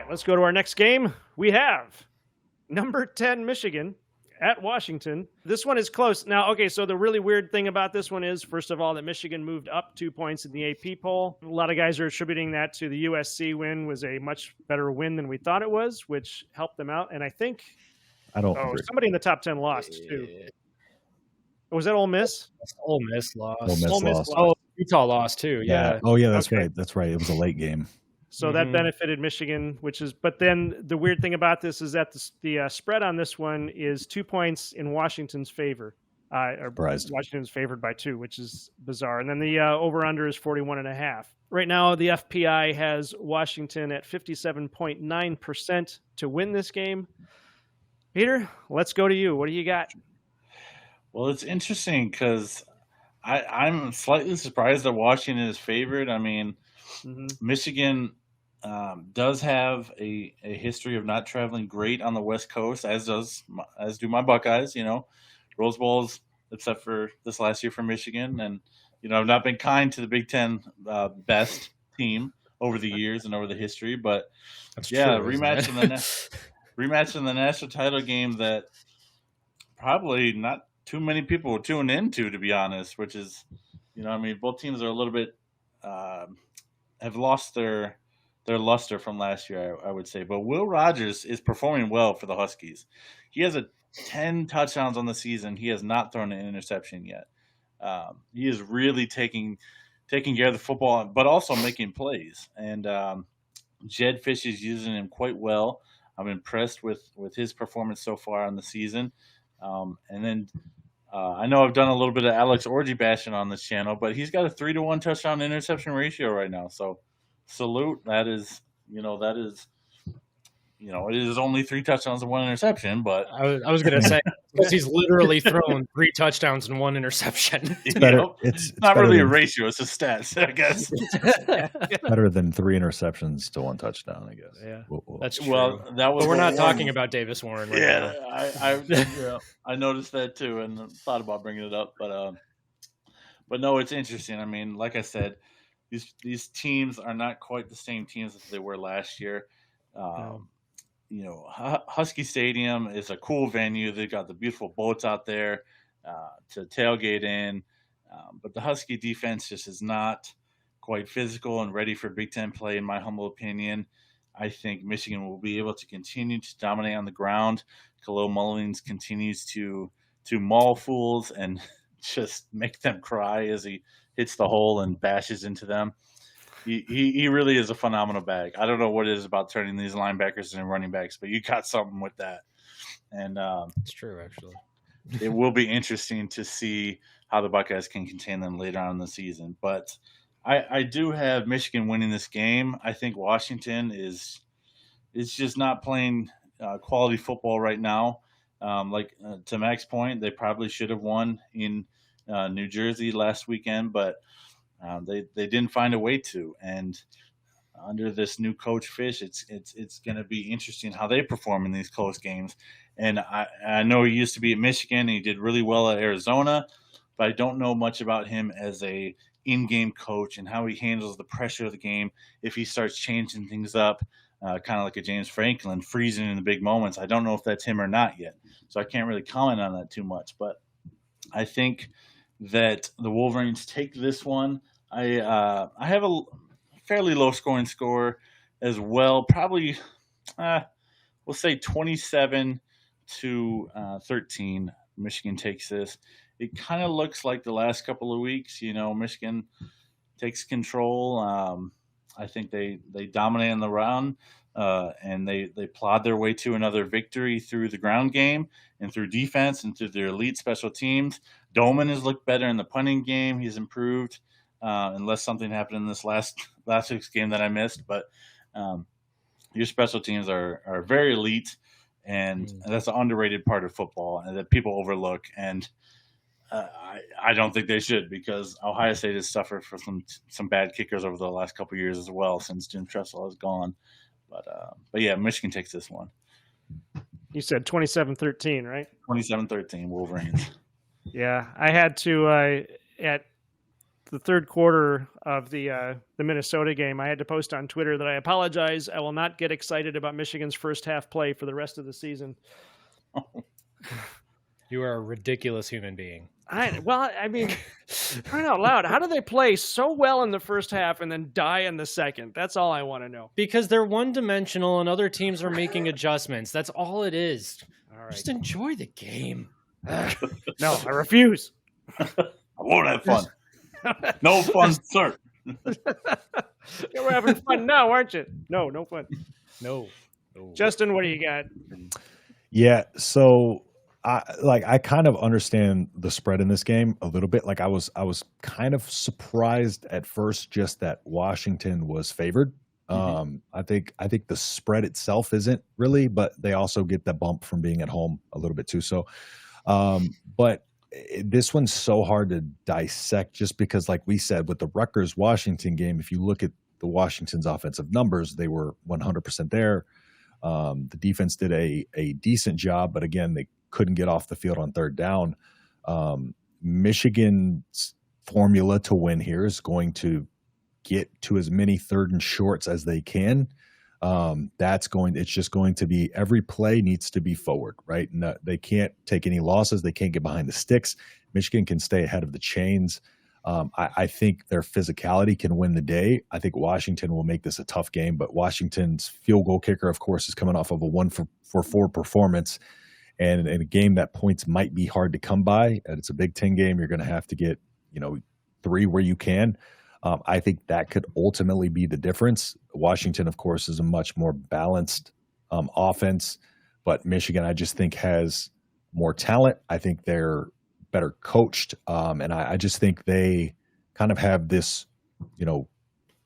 right, let's go to our next game. We have number 10 Michigan at Washington. This one is close. Now, okay, so the really weird thing about this one is, first of all, that Michigan moved up 2 points in the AP poll. A lot of guys are attributing that to the USC win was a much better win than we thought it was, which helped them out. And I think somebody in the top 10 lost too. Was that Ole Miss? Ole Miss lost. Ole Miss lost. Oh, Utah lost too. Yeah. Oh, yeah, that's right. That's right. It was a late game. So that benefited Michigan, but then the weird thing about this is that the spread on this one is 2 points in Washington's favor. Washington's favored by 2, which is bizarre. And then the over-under is 41.5. Right now, the FPI has Washington at 57.9% to win this game. Peter, let's go to you. What do you got? Well, it's interesting because I'm slightly surprised that Washington is favored. I mean, Michigan does have a history of not traveling great on the West Coast, as do my Buckeyes. Rose Bowls, except for this last year for Michigan, and I've not been kind to the Big Ten best team over the years and over the history. But rematch in the national title game that probably not too many people will tune into, to be honest. Which is, both teams are a little bit have lost their luster from last year, I would say. But Will Rogers is performing well for the Huskies. He has 10 touchdowns on the season. He has not thrown an interception yet. He is really taking care of the football, but also making plays. And Jed Fish is using him quite well. I'm impressed with his performance so far on the season. And then I know I've done a little bit of Alex Orji bashing on this channel, but he's got a 3-to-1 touchdown interception ratio right now. So salute. It is only 3 touchdowns and 1 interception, but I was going to say, because he's literally thrown 3 touchdowns and 1 interception. It's better. It's not really a ratio; it's a stats, I guess. Better than 3 interceptions to 1 touchdown, I guess. Yeah, We'll, that's true. Well, that was. But we're not talking about Davis Warren. Right now. I noticed that too, and thought about bringing it up, but no, it's interesting. I mean, like I said, these teams are not quite the same teams as they were last year. Husky Stadium is a cool venue. They've got the beautiful boats out there to tailgate in. But the Husky defense just is not quite physical and ready for Big Ten play, in my humble opinion. I think Michigan will be able to continue to dominate on the ground. Khalil Mullins continues to maul fools and just make them cry as he hits the hole and bashes into them. He really is a phenomenal bag. I don't know what it is about turning these linebackers and running backs, but you got something with that. And it's true, actually. It will be interesting to see how the Buckeyes can contain them later on in the season. But I do have Michigan winning this game. I think Washington is just not playing quality football right now. To Mac's point, they probably should have won in New Jersey last weekend, but they didn't find a way to. And under this new coach Fish, it's going to be interesting how they perform in these close games. And I know he used to be at Michigan and he did really well at Arizona, but I don't know much about him as a in-game coach and how he handles the pressure of the game. If he starts changing things up, kind of like a James Franklin, freezing in the big moments, I don't know if that's him or not yet. So I can't really comment on that too much. But I think that the Wolverines take this one. I have a fairly low scoring score as well. Probably, we'll say 27-13. Michigan takes this. It kind of looks like the last couple of weeks. Michigan takes control. I think they dominate on the round, and they plod their way to another victory through the ground game and through defense and through their elite special teams. Doman has looked better in the punting game. He's improved. Unless something happened in this last week's game that I missed. But your special teams are very elite, and that's an underrated part of football and that people overlook. And I don't think they should, because Ohio State has suffered for some bad kickers over the last couple of years as well since Jim Tressel has gone. But yeah, Michigan takes this one. You said 27-13, right? 27-13 Wolverines. Yeah, I had to at the third quarter of the Minnesota game, I had to post on Twitter that I apologize. I will not get excited about Michigan's first half play for the rest of the season. You are a ridiculous human being. I mean, crying out loud, how do they play so well in the first half and then die in the second? That's all I want to know. Because they're one-dimensional and other teams are making adjustments. That's all it is. All right. Just enjoy the game. No, I refuse. I won't have fun. No fun, sir. You're having fun now, aren't you? No fun. No. Justin, what do you got? Yeah, so I kind of understand the spread in this game a little bit. Like I was kind of surprised at first just that Washington was favored. I think the spread itself isn't really, but they also get the bump from being at home a little bit too. So, but this one's so hard to dissect just because, like we said, with the Rutgers Washington game, if you look at the Washington's offensive numbers, they were 100% there. The defense did a decent job, but again, they couldn't get off the field on third down. Michigan's formula to win here is going to get to as many third and shorts as they can. It's just going to be every play needs to be forward, right? And they can't take any losses. They can't get behind the sticks. Michigan can stay ahead of the chains. I think their physicality can win the day. I think Washington will make this a tough game, but Washington's field goal kicker, of course, is coming off of a 1-for-4 performance. And in a game that points might be hard to come by, and it's a Big Ten game, you're going to have to get, 3 where you can. I think that could ultimately be the difference. Washington, of course, is a much more balanced offense, but Michigan, I just think, has more talent. I think they're better coached, and I just think they kind of have this,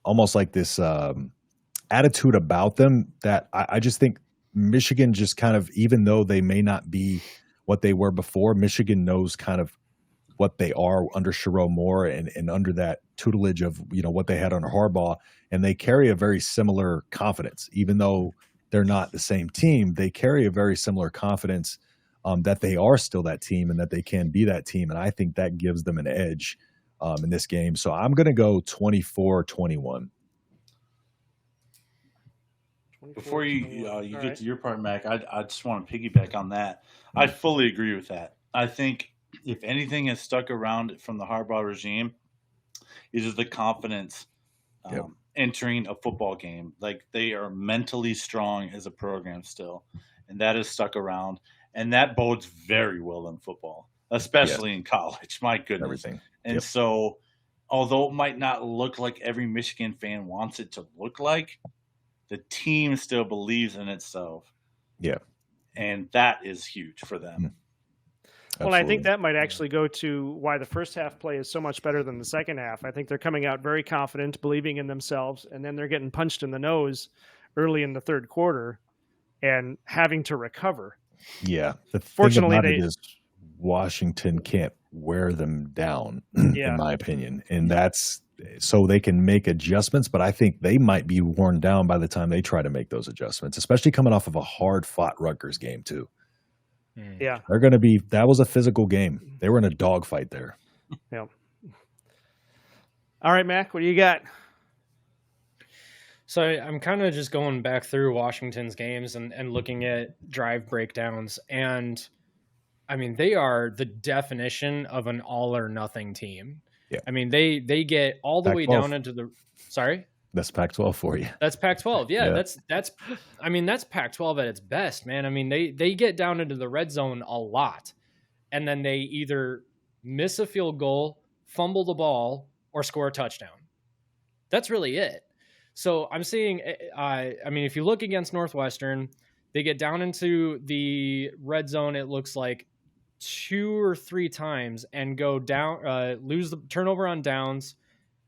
almost like this attitude about them that I just think Michigan just kind of, even though they may not be what they were before, Michigan knows kind of what they are under Sherrod Moore and under that tutelage of, what they had under Harbaugh. And they carry a very similar confidence, even though they're not the same team. They carry a very similar confidence that they are still that team and that they can be that team. And I think that gives them an edge in this game. So I'm going to go 24-21. Before you get to your part, Mac, I just want to piggyback on that. I fully agree with that. I think if anything has stuck around from the Harbaugh regime, it is the confidence entering a football game. Like, they are mentally strong as a program still, and that has stuck around. And that bodes very well in football, especially in college. My goodness. Everything. And so, although it might not look like every Michigan fan wants it to look like, the team still believes in itself. Yeah. And that is huge for them. Well, I think that might actually go to why the first half play is so much better than the second half. I think they're coming out very confident, believing in themselves, and then they're getting punched in the nose early in the third quarter and having to recover. Yeah. The Fortunately, thing about it is Washington can't wear them down, in my opinion. And that's so they can make adjustments, but I think they might be worn down by the time they try to make those adjustments, especially coming off of a hard-fought Rutgers game, too. Yeah. They're going to be – that was a physical game. They were in a dogfight there. Yeah. All right, Mac, what do you got? So I'm kind of just going back through Washington's games and looking at drive breakdowns. And, I mean, they are the definition of an all-or-nothing team. Yeah. I mean, they get all the way down into the – sorry? That's Pac-12 for you. That's Pac-12. Yeah, that's Pac-12 at its best, man. I mean, they get down into the red zone a lot, and then they either miss a field goal, fumble the ball, or score a touchdown. That's really it. So I'm seeing, if you look against Northwestern, they get down into the red zone, it looks like 2 or 3 times, and go down, lose the turnover on downs,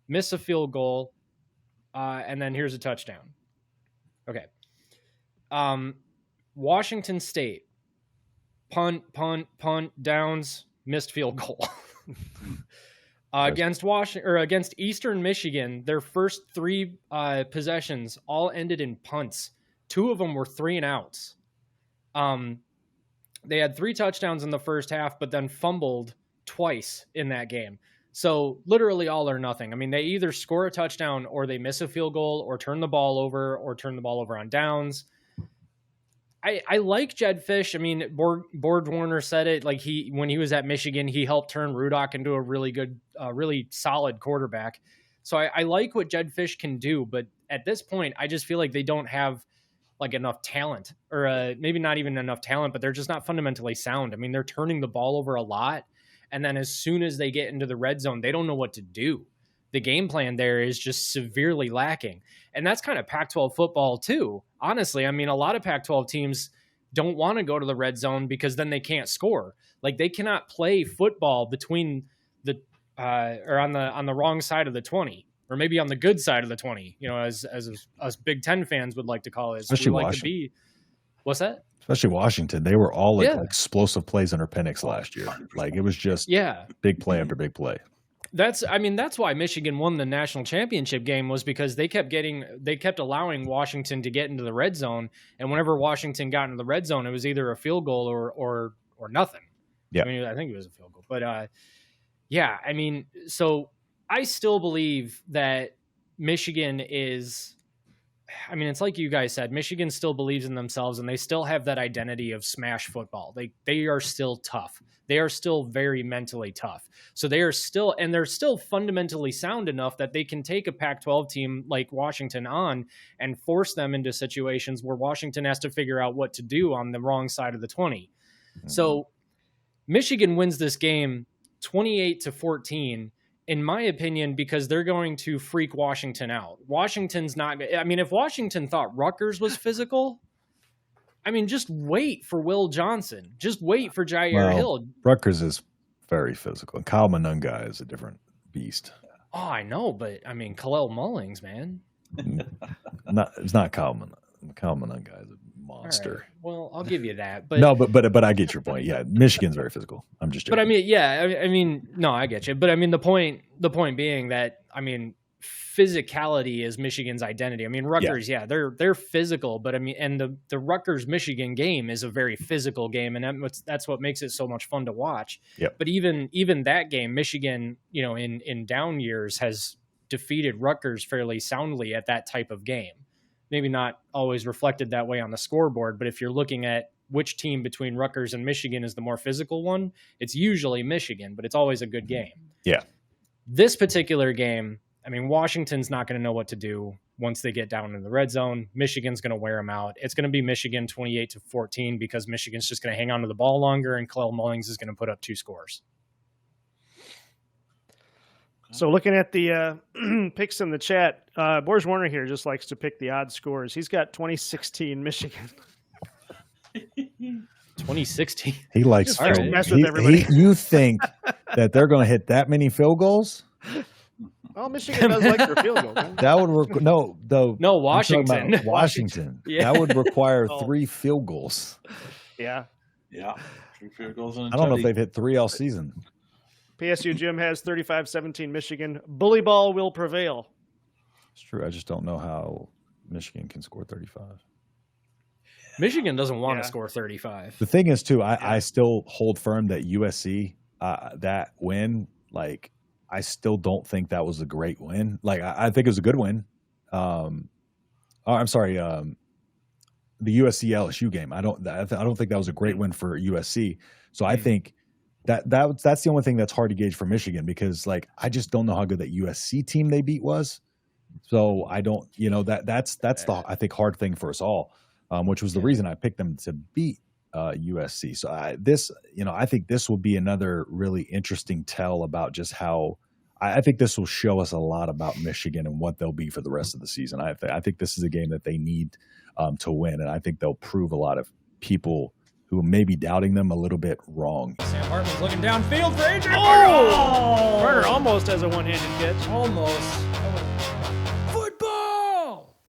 miss a field goal, and then here's a touchdown. Okay. Washington State, punt, downs, missed field goal. Against Eastern Michigan, their first 3 possessions all ended in punts. 2 of them were 3 and outs. They had 3 touchdowns in the first half, but then fumbled twice in that game. So literally all or nothing. I mean, they either score a touchdown or they miss a field goal or turn the ball over on downs. I like Jed Fish. I mean, Borg Warner said it, like when he was at Michigan, he helped turn Rudock into a really good, really solid quarterback. So I like what Jed Fish can do, but at this point, I just feel like they don't have like enough talent, or maybe not even enough talent, but they're just not fundamentally sound. I mean, they're turning the ball over a lot. And then as soon as they get into the red zone, they don't know what to do. The game plan there is just severely lacking. And that's kind of Pac-12 football too. Honestly, I mean, a lot of Pac-12 teams don't want to go to the red zone because then they can't score. Like they cannot play football between the or on the wrong side of the 20, or maybe on the good side of the 20, you know, as us Big Ten fans would like to call it. Especially we like Washington. to be. What's that? Especially Washington. They were all like explosive plays under Penix last year. Like it was just big play after big play. That's why Michigan won the national championship game, was because they kept allowing Washington to get into the red zone. And whenever Washington got into the red zone, it was either a field goal or nothing. Yeah. I mean, I think it was a field goal, but yeah, I mean, so I still believe that Michigan is, I mean, it's like you guys said, Michigan still believes in themselves and they still have that identity of smash football. They are still tough. They are still very mentally tough. So they're still fundamentally sound enough that they can take a Pac-12 team like Washington on and force them into situations where Washington has to figure out what to do on the wrong side of the 20. Mm-hmm. So Michigan wins this game 28-14, in my opinion, because they're going to freak Washington out. Washington's not, I mean, if Washington thought Rutgers was physical, I mean, just wait for Will Johnson. Just wait for Jair Hill. Rutgers is very physical. And Kyle Monunga is a different beast. Oh, I know, but I mean, Kalel Mullings, man. It's not Kyle Monunga. Kyle Monunga is a monster. Right. Well, I'll give you that. But no, but I get your point. Yeah, Michigan's very physical. I'm just joking. But I mean, yeah, I mean, no, I get you. But I mean, the point being that, I mean, physicality is Michigan's identity. I mean, Rutgers, they're physical, but I mean, and the Rutgers Michigan game is a very physical game, and that's what makes it so much fun to watch. Yep. But even that game, Michigan, you know, in down years has defeated Rutgers fairly soundly at that type of game. Maybe not always reflected that way on the scoreboard, but if you're looking at which team between Rutgers and Michigan is the more physical one, it's usually Michigan, but it's always a good game. Yeah. This particular game, I mean, Washington's not going to know what to do once they get down in the red zone. Michigan's going to wear them out. It's going to be Michigan 28-14 because Michigan's just going to hang on to the ball longer, and Kalel Mullings is going to put up 2 scores. So looking at the picks in the chat, Boris Warner here just likes to pick the odd scores. He's got 2016 Michigan. 2016. He likes mess with everybody. You think that they're going to hit that many field goals? Well, Michigan does like their field goals. Right? That would no Washington. Washington. Yeah. That would require 3 field goals. Yeah. 3 field goals. I don't know if they've hit 3 all season. PSU Jim has 35-17 Michigan. Bully ball will prevail. It's true. I just don't know how Michigan can score 35. Michigan doesn't want to score 35. The thing is, too, I still hold firm that USC, that win, like, I still don't think that was a great win. Like, I think it was a good win. I'm sorry, the USC LSU game. I don't think that was a great win for USC. So I think that's the only thing that's hard to gauge for Michigan, because like I just don't know how good that USC team they beat was. So I don't, that's the I think hard thing for us all, which was the reason I picked them to beat USC. So I think this will be another really interesting tell about just how I think this will show us a lot about Michigan and what they'll be for the rest of the season. I think this is a game that they need to win, and I think they'll prove a lot of people who may be doubting them a little bit wrong. Sam Hartman's looking downfield for Adrian. Carter almost has a one-handed catch. Almost. That would have